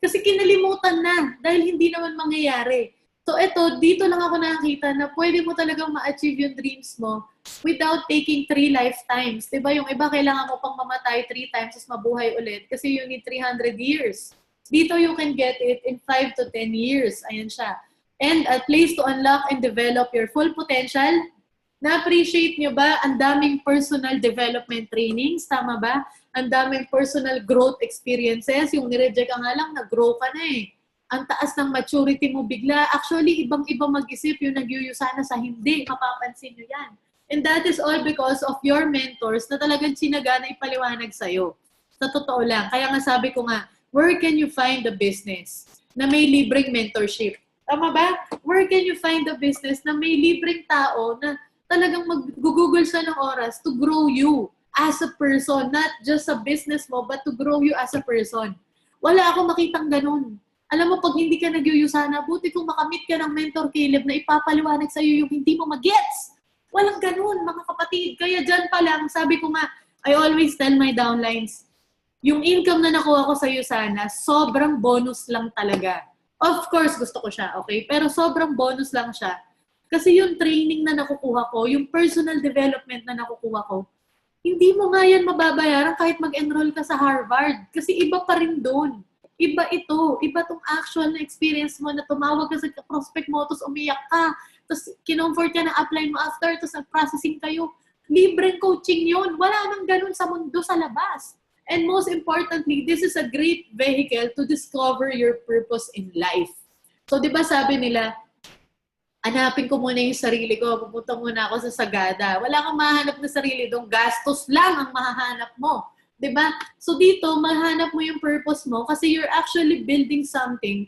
Kasi kinalimutan na dahil hindi naman mangyayari. So ito, dito lang ako nakakita na pwede mo talagang ma-achieve yung dreams mo without taking 3 lifetimes. Diba? Yung iba, kailangan mo pang mamatay 3 times as mabuhay ulit kasi you need 300 years. Dito, you can get it in 5 to 10 years. Ayan siya. And a place to unlock and develop your full potential. Na-appreciate nyo ba? Ang daming personal development trainings. Tama ba? Ang daming personal growth experiences. Yung nireject ka nga lang, nag-grow ka na eh. Ang taas ng maturity mo bigla. Actually, ibang-iba mag-isip yung nagyuyusana sa hindi. Mapapansin nyo yan. And that is all because of your mentors na talagang sinaga na ipaliwanag sa'yo. Sa totoo lang. Kaya nga sabi ko nga, where can you find the business na may libreng mentorship? Tama ba? Where can you find the business na may libreng tao na talagang mag-google siya ng oras to grow you as a person, not just sa business mo, but to grow you as a person. Wala akong makitang ganun. Alam mo, pag hindi ka nagyuyusana, buti kung makamit ka ng mentor, Caleb, na ipapaliwanag sa'yo yung hindi mo mag-gets. Walang ganun, mga kapatid. Kaya dyan pa lang, sabi ko nga, I always tell my downlines, yung income na nakuha ko sa Usana, sobrang bonus lang talaga. Of course, gusto ko siya, okay? Pero sobrang bonus lang siya. Kasi yung training na nakukuha ko, yung personal development na nakukuha ko, hindi mo nga yan mababayaran kahit mag-enroll ka sa Harvard. Kasi iba pa rin doon. Iba ito. Iba tong actual na experience mo na tumawag ka sa prospect mo, tapos umiyak ka, tapos kinomfort ka na apply mo after, tapos nag-processing kayo. Libreng coaching yun. Wala nang ganun sa mundo sa labas. And most importantly, this is a great vehicle to discover your purpose in life. So, di ba sabi nila, hanapin ko muna yung sarili ko, pupunta muna ako sa Sagada. Wala kang mahanap na sarili doon, gastos lang ang mahahanap mo. Diba? So dito, mahanap mo yung purpose mo kasi you're actually building something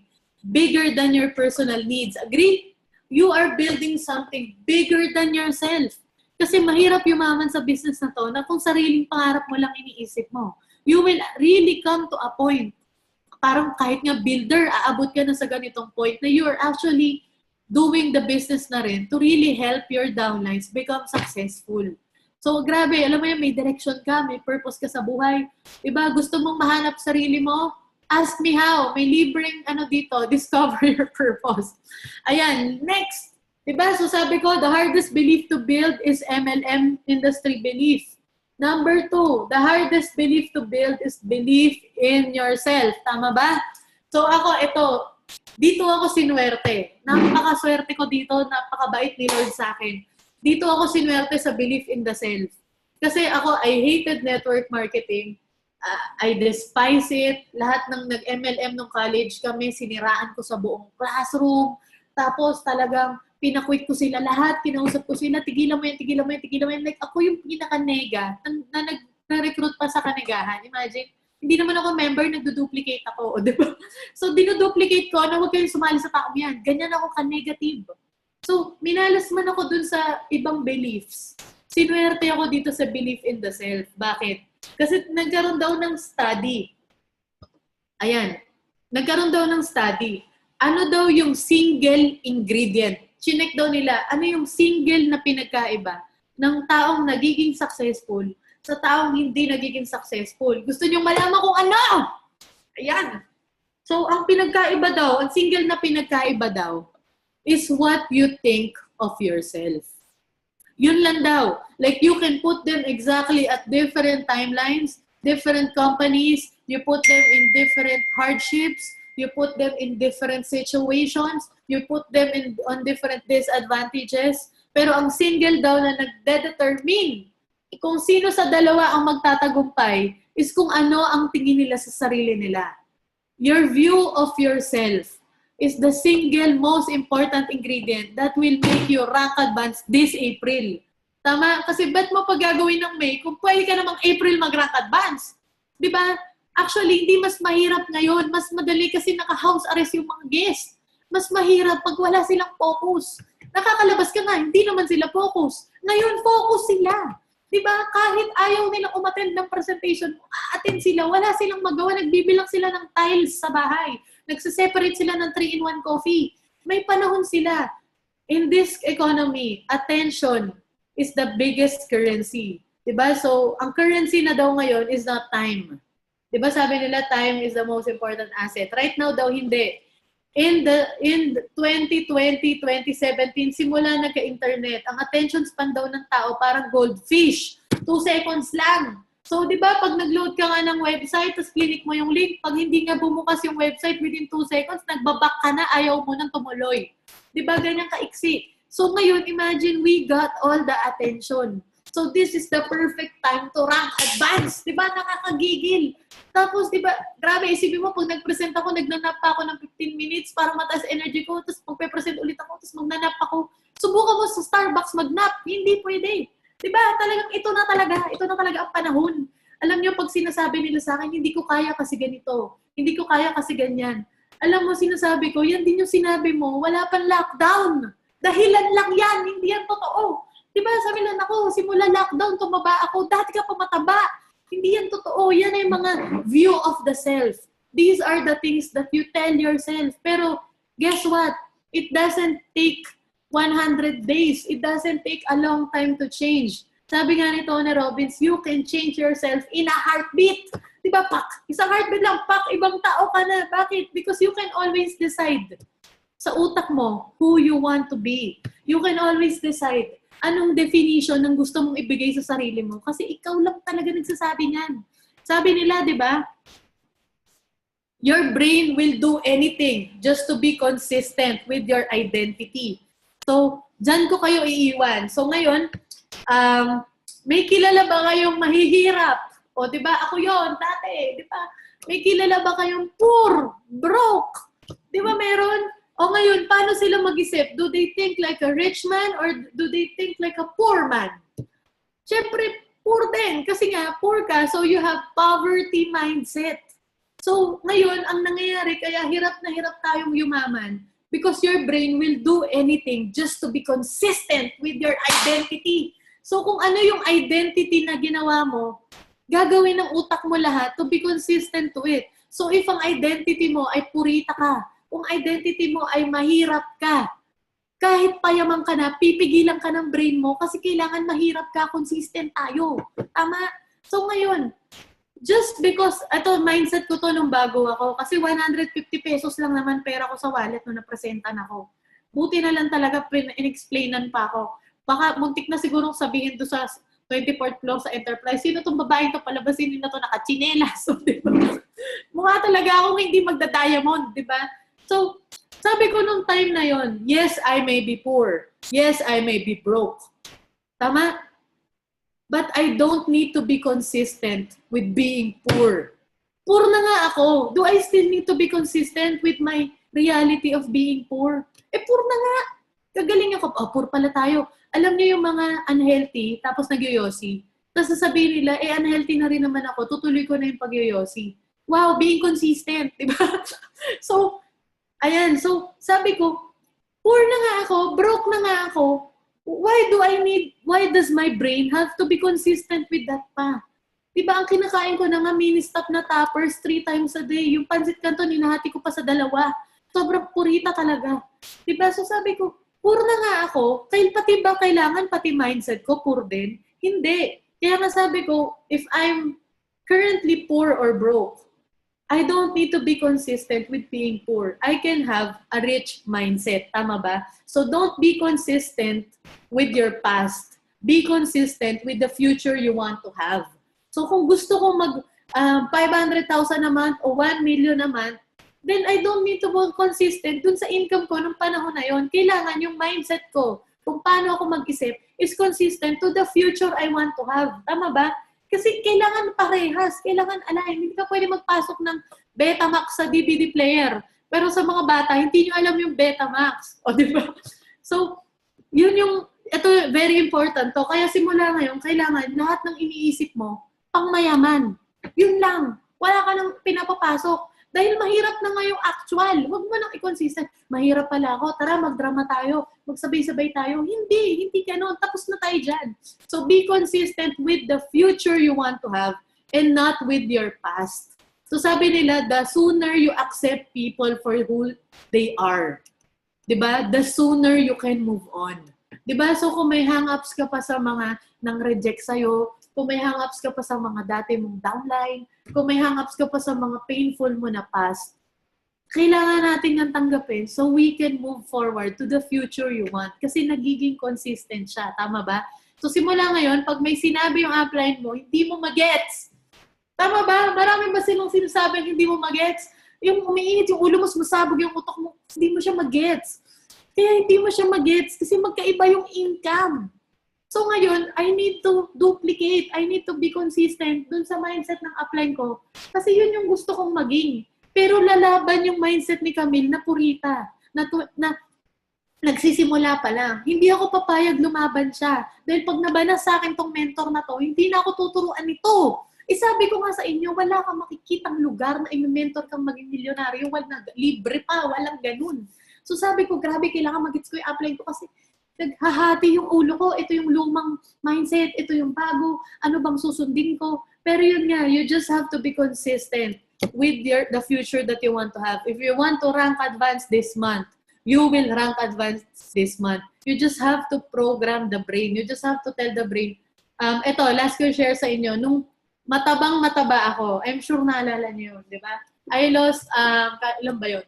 bigger than your personal needs. Agree? You are building something bigger than yourself. Kasi mahirap yumaman sa business na to na kung sariling pangarap mo lang iniisip mo. You will really come to a point, parang kahit nga builder, aabot ka na sa ganitong point na you are actually doing the business na rin to really help your downlines become successful. So, grabe, alam mo yan, may direction ka, may purpose ka sa buhay. Diba? Gusto mong mahanap sarili mo? Ask me how. May libreng dito, discover your purpose. Ayan, next. Diba? So, sabi ko, the hardest belief to build is MLM industry belief. Number 2, the hardest belief to build is belief in yourself. Tama ba? So, dito ako sinuwerte. Napakaswerte ko dito, napakabait ni Lord sa akin. Dito ako sinuwerte sa belief in the self. Kasi ako, I hated network marketing. I despise it. Lahat ng nag-MLM nung college kami, siniraan ko sa buong classroom. Tapos talagang pinakwit ko sila lahat, kinausap ko sila, tigilan mo yan, tigilan mo yan, tigilan mo yan. Like, ako yung pinaka-nega na nag-recruit pa sa kanegahan. Imagine, Hindi naman ako member, nagdo-duplicate ako, di ba? So, dinoduplicate ko na huwag kayong sumali sa taong yan. Ganyan ako ka-negative. So, minalas man ako dun sa ibang beliefs. Sinuwerte ako dito sa belief in the self. Bakit? Kasi nagkaroon daw ng study. Ayan. Nagkaroon daw ng study. Ano daw yung single ingredient? Chinek daw nila, ano yung single na pinagkaiba ng taong nagiging successful sa taong hindi nagiging successful. Gusto nyo malaman kung ano? Ayan. So, ang pinagkaiba daw, ang single na pinagkaiba daw, is what you think of yourself. Yun lang daw. Like, you can put them exactly at different timelines, different companies, you put them in different hardships, you put them in different situations, you put them on different disadvantages, pero ang single daw na nagde-determine kung sino sa dalawa ang magtatagumpay is kung ano ang tingin nila sa sarili nila. Your view of yourself is the single most important ingredient that will make you rank advance this April. Tama? Kasi ba't mo pag gagawin ng May kung pwede ka namang April mag-rank advance? Di ba? Actually, hindi mas mahirap ngayon. Mas madali kasi naka-house arrest yung mga guests. Mas mahirap pag wala silang focus. Nakakalabas ka nga, hindi naman sila focus. Ngayon, focus sila. Diba? Kahit ayaw nilang umattend ng presentation, attend sila. Wala silang magawa. Nagbibilang sila ng tiles sa bahay. Nagsiseparate sila ng 3-in-1 coffee. May panahon sila. In this economy, attention is the biggest currency. Diba? So, ang currency na daw ngayon is not time. Diba sabi nila, time is the most important asset. Right now daw, hindi. In 2020, 2017, simula nagka-internet, ang attention span daw ng tao parang goldfish. 2 seconds lang. So, di ba, pag nag-load ka nga ng website, tapos click mo yung link, pag hindi nga bumukas yung website within 2 seconds, nagbaback ka na, ayaw mo nang tumuloy. Di ba, ganyan kaiksi. So, ngayon, imagine we got all the attention. So, this is the perfect time to rank advance. Di ba, nakakagigil. Tapos, di ba, grabe, isipin mo, pag nag-present ako, nagnanap pa ako ng 15 minutes para mataas energy ko, tapos magpe-present ulit ako, tapos magnanap ako. Subukan mo sa Starbucks magnap. Hindi pwede. Di ba, talagang ito na talaga ang panahon. Alam niyo, pag sinasabi nila sa akin, hindi ko kaya kasi ganito. Hindi ko kaya kasi ganyan. Alam mo, sinasabi ko, yan din yung sinabi mo, wala pang lockdown. Dahilan lang yan, hindi yan totoo. Di ba, sabi lang ako, simula lockdown, tumaba ako, dati ka pa mataba. Hindi yan totoo. Yan ay mga view of the self. These are the things that you tell yourself. Pero, guess what? It doesn't take 100 days. It doesn't take a long time to change. Sabi nga ni Tony Robbins, you can change yourself in a heartbeat. Di ba, pak? Isang heartbeat lang, pak, ibang tao ka na. Bakit? Because you can always decide sa utak mo who you want to be. You can always decide anong definition ng gusto mong ibigay sa sarili mo. Kasi ikaw lang talaga nagsasabi niyan. Sabi nila, di ba? Your brain will do anything just to be consistent with your identity. So, dyan ko kayo iiwan. So, ngayon, may kilala ba kayong mahihirap? O, di ba? Ako yon dati. Di ba? May kilala ba kayong poor, broke? Di ba meron? O ngayon, paano sila mag-isip? Do they think like a rich man or do they think like a poor man? Siyempre, poor din. Kasi nga, poor ka, so you have poverty mindset. So, ngayon, ang nangyayari, kaya hirap na hirap tayong yumaman because your brain will do anything just to be consistent with your identity. So, kung ano yung identity na ginawa mo, gagawin ng utak mo lahat to be consistent to it. So, if ang identity mo ay purita ka, kung identity mo ay mahirap ka, kahit payaman ka na, pipigilan ka ng brain mo kasi kailangan mahirap ka, consistent tayo. Tama? So ngayon, just because, ito, mindset ko to nung bago ako, kasi 150 pesos lang naman pera ko sa wallet nung napresentan ako. Buti na lang talaga, in-explainan pa ako. Baka muntik na siguro sabihin to sa 24th floor sa Enterprise, sino tong babaeng to, palabasin nila to, naka-chinelas. So, diba? Mukha talaga akong hindi magda-diamond, di ba? So, sabi ko nung time na yon, yes, I may be poor. Yes, I may be broke. Tama? But I don't need to be consistent with being poor. Poor na nga ako. Do I still need to be consistent with my reality of being poor? Poor na nga. Kagaling ako. Oh, poor pala tayo. Alam niyo yung mga unhealthy, tapos nagyoyosi. Tapos sasabihin nila, unhealthy na rin naman ako, tutuloy ko na yung pagyoyosi. Wow, being consistent, di ba? So, ayan. So, sabi ko, poor na nga ako, broke na nga ako. Why does my brain have to be consistent with that pa? Diba, ang kinakain ko na nga mini-stop na toppers 3 times a day. Yung pancit canton, hinahati ko pa sa 2. Sobrang purita talaga. Diba, so sabi ko, poor na nga ako. Pati ba kailangan pati mindset ko poor din? Hindi. Kaya nga sabi ko, if I'm currently poor or broke, I don't need to be consistent with being poor. I can have a rich mindset. Tama ba? So don't be consistent with your past. Be consistent with the future you want to have. So kung gusto ko mag 500,000 a month o 1 million a month, then I don't need to be consistent dun sa income ko nung panahon na yon. Kailangan yung mindset ko, kung paano ako mag-isip, is consistent to the future I want to have. Tama ba? Kasi kailangan parehas, kailangan align. Hindi ka pwede magpasok ng Betamax sa DVD player. Pero sa mga bata, hindi nyo alam yung Betamax. O, di ba? So, yun yung, ito very important to. Kaya simula ngayon, kailangan lahat ng iniisip mo, pangmayaman. Yun lang. Wala ka nang pinapapasok. Dahil mahirap na nga yung actual. Huwag mo nang i-consistent. Mahirap pala ako. Tara, magdrama tayo. Magsabay-sabay tayo. Hindi ganun. Tapos na tayo dyan. So be consistent with the future you want to have and not with your past. So sabi nila, the sooner you accept people for who they are, diba? The sooner you can move on. Diba? So kung may hang-ups ka pa sa mga nang reject sa'yo, kung may hang-ups ka pa sa mga dati mong downline, kung may hang-ups ka pa sa mga painful mo na past, kailangan natin yung tanggapin so we can move forward to the future you want. Kasi nagiging consistent siya. Tama ba? So simula ngayon, pag may sinabi yung upline mo, hindi mo magets. Tama ba? Marami ba silang sinasabi hindi mo magets? Yung umiinit yung ulo mo, sumasabog yung utok mo, hindi mo siya magets. Kaya hindi mo siya magets kasi magkaiba yung income. So ngayon, I need to duplicate. I need to be consistent dun sa mindset ng upline ko. Kasi yun yung gusto kong maging. Pero lalaban yung mindset ni Camille na purita. Na nagsisimula pa lang. Hindi ako papayag lumaban siya. Dahil pag nabana sa akin tong mentor na to, hindi na ako tuturuan nito. Sabi ko nga sa inyo, wala kang makikitang lugar na i-mentor kang maging milyonaryo. Libre pa, walang ganun. So sabi ko, grabe, kailangan mag-gets ko yung upline ko kasi naghahati yung ulo ko, ito yung lumang mindset, ito yung bago, ano bang susundin ko. Pero yun nga, you just have to be consistent with the future that you want to have. If you want to rank advanced this month, you will rank advanced this month. You just have to program the brain. You just have to tell the brain. Ito, last ko share sa inyo, nung mataba ako, I'm sure naalala niyo yun, di ba? I lost, ilan ba yun?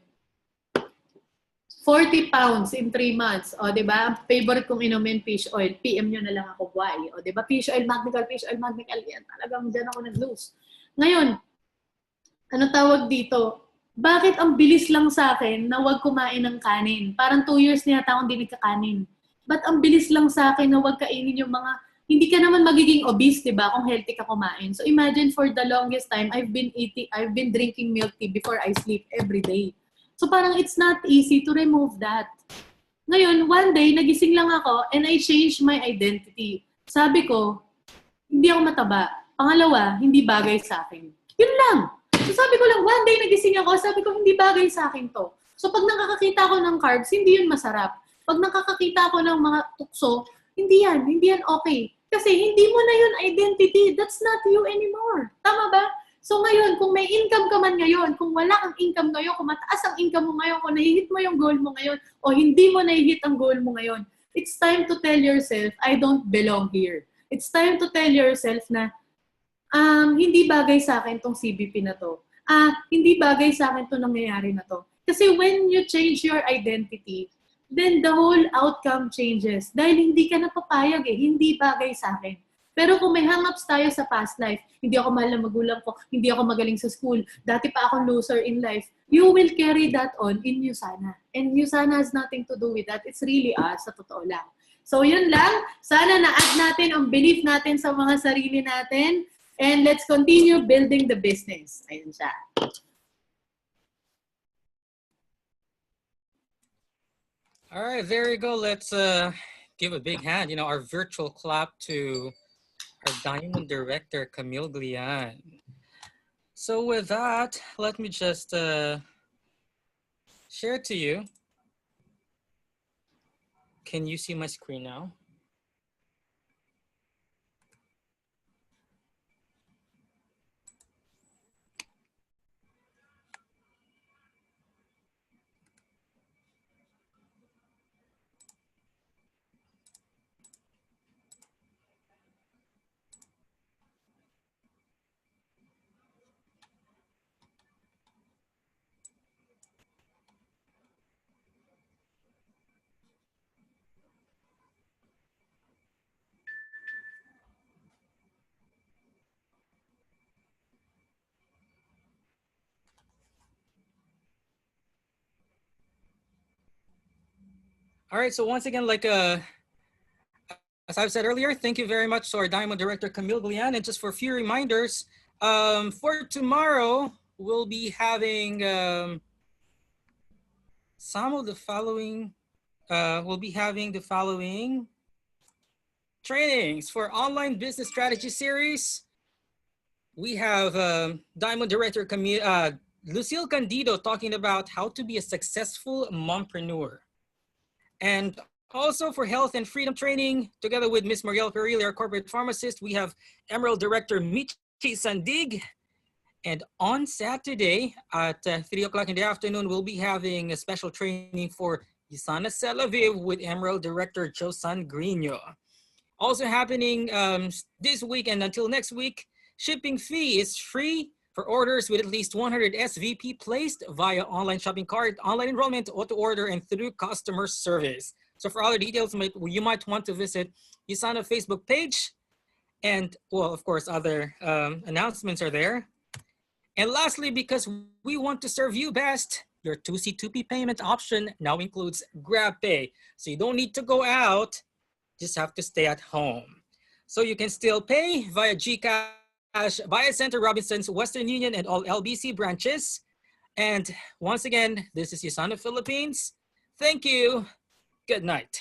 40 pounds in 3 months. O, di ba? Favorite kong inumin, fish oil. PM nyo na lang ako, why? O, di ba? Fish oil, magnical. Yan, talagang dyan ako nag-lose. Ngayon, ano tawag dito? Bakit ang bilis lang sa akin na wag kumain ng kanin? Parang 2 years na yata akong hindi nagkakanin. Ba't ang bilis lang sa akin na wag kainin yung mga, hindi ka naman magiging obese, di ba? Kung healthy ka kumain. So imagine for the longest time, I've been drinking milk tea before I sleep every day. So parang it's not easy to remove that. Ngayon, one day, nagising lang ako and I changed my identity. Sabi ko, hindi ako mataba. Pangalawa, hindi bagay sa akin. Yun lang. So sabi ko lang, one day nagising ako, sabi ko, hindi bagay sa akin to. So pag nakakakita ako ng carbs, hindi yun masarap. Pag nakakakita ako ng mga tukso, hindi yan okay. Kasi hindi mo na yun identity. That's not you anymore. Tama ba? So ngayon, kung may income ka man ngayon, kung wala kang income ngayon, kung mataas ang income mo ngayon, kung nahihit mo yung goal mo ngayon, o hindi mo nahihit ang goal mo ngayon, it's time to tell yourself, I don't belong here. It's time to tell yourself na, hindi bagay sa akin tong CBP na to. Hindi bagay sa akin to nangyayari na to. Kasi when you change your identity, then the whole outcome changes. Dahil hindi ka napapayag hindi bagay sa akin. Pero kung may hang-ups tayo sa past life, hindi ako mahal na magulang ko, hindi ako magaling sa school, dati pa akong loser in life, you will carry that on in Usana. And Usana has nothing to do with that. It's really us, sa totoo lang. So yun lang. Sana na-add natin ang belief natin sa mga sarili natin. And let's continue building the business. Ayun siya. All right, there you go. Let's give a big hand, our virtual clap to our Diamond Director, Camille Glian. So with that, let me just share to you. Can you see my screen now? All right, so once again, as I've said earlier, thank you very much to our Diamond Director, Camille Glian. And just for a few reminders, for tomorrow, we'll be having some of the following, we'll be having the following trainings for online business strategy series. We have Diamond Director Lucille Candido talking about how to be a successful mompreneur. And also for health and freedom training, together with Ms. Marielle Perilli, our corporate pharmacist, we have Emerald Director Michi Sandig. And on Saturday at 3 o'clock in the afternoon, we'll be having a special training for Yisana Selaviv with Emerald Director Josan Grino. Also happening this week and until next week, shipping fee is free for orders with at least 100 SVP placed via online shopping cart, online enrollment, auto order, and through customer service. So for other details, you might want to visit Yisana Facebook page. And well, of course, other announcements are there. And lastly, because we want to serve you best, your 2C2P payment option now includes GrabPay. So you don't need to go out, just have to stay at home. So you can still pay via GCash, Buy Center, Robinsons, Western Union, and all LBC branches. And once again, this is Yisana Philippines. Thank you. Good night.